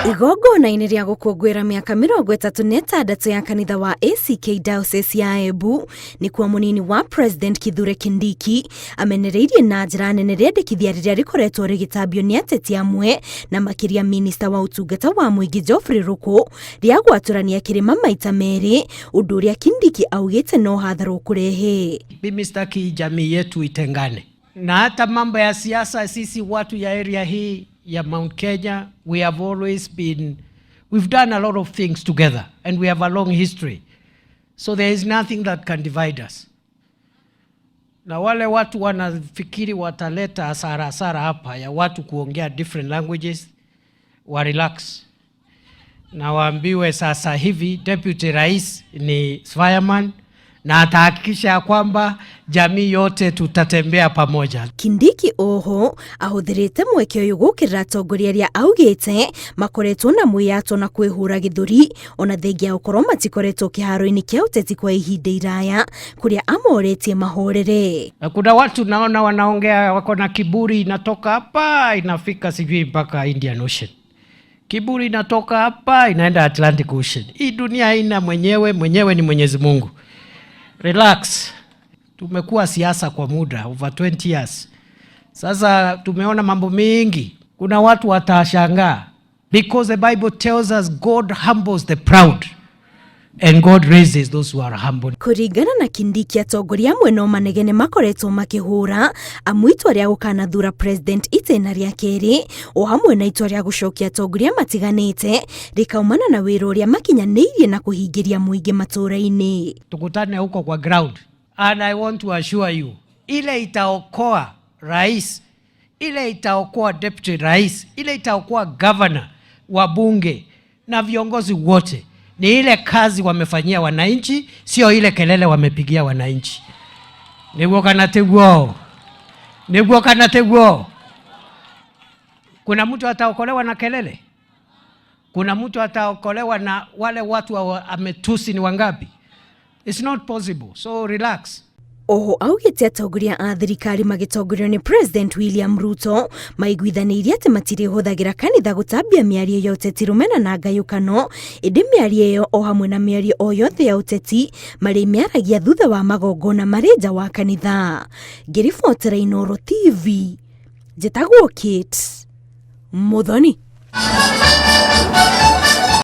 Igongona-inĩ rĩa gũkũngũĩra mĩaka 36 ya kanitha wa ACK Diocese ya Embu nĩkuo mũnini wa President Kithure Kindiki amenereirie na njĩra nene rĩendekithia rĩrĩa rĩkoretwo rĩgĩtambio nĩ ateti amwe na makĩria minista wa ũtungata wa mũingĩ Geoffrey Ruku rĩa gwatũrania kĩrĩma maita merĩ, ũndũ ũrĩa Kindiki augĩte no hathara kurehe. Mimi sitaki jamii yetu itengane, na hata mambo ya siasa, sisi watu ya area hii ya Mount Kenya, we've done a lot of things together and we have a long history. So there is nothing that can divide us. Na wale watu wanafikiri wataleta hasara hapa ya watu kuongea different languages, wa relax. Na waambiwe sasa hivi Deputy Rais ni fireman na atahakikisha kwamba jamii yote tutatembea pamoja. Kindiki oho ahũthĩrĩte mweke ũyũ gũkĩrĩra atongoria arĩa augĩte makoretwo na mwĩyato na kwĩhũra gĩthũri ona thengia gũkorwo matikoretwo kĩharo-inĩ kĩa ũteti kwa ihinda iraya kũrĩa amoretie mahorere. Kuna watu naona wanaongea wako na kiburi, inatoka hapa inafika sijui mpaka Indian Ocean. Kiburi inatoka hapa inaenda Atlantic Ocean. Hii dunia haina mwenyewe ni Mwenyezi Mungu. Relax. Tumekuwa siasa kwa muda over 20 years. Sasa tumeona mambo mengi. Kuna watu watashangaa because the Bible tells us God humbles the proud and God raises those who are humble. Kũringana na Kindiki, atongoria amwe no manegene makoretwo makĩhũra amu itua rĩa gũkanathura president itena rĩa kerĩ o hamwe na itua rĩa gũcokia atongoria matiganĩte rĩkaumana na wĩra ũrĩa makinyanĩirie na kũhingĩria mũingĩ matũra-inĩ. Tukutane huko kwa ground and I want to assure you, ile itaokoa rais, ile itaokoa deputy rais, ile itaokoa governor, wabunge na viongozi wote ni ile kazi wamefanyia wananchi, sio ile kelele wamepigia wananchi. Niguo kana teguo. Kuna mtu ataokolewa na kelele? Kuna mtu ataokolewa na wale watu ametusi ni wangapi? It's not possible. So relax. Oho augĩte atongoria a thirikari magĩtongorio nĩ President William Ruto maiguithanĩirie atĩ matirĩhũthagĩra kanitha gũtambia mĩario ya ũteti rũmena na ngayũkano, ĩndĩ mĩario ĩyo o hamwe na mĩario o yothe ya ũteti marĩ mĩaragia thutha wa magongona marĩ nja wa kanitha. Ngĩribotera Inooro TV, njĩtagwo Kate Muthoni.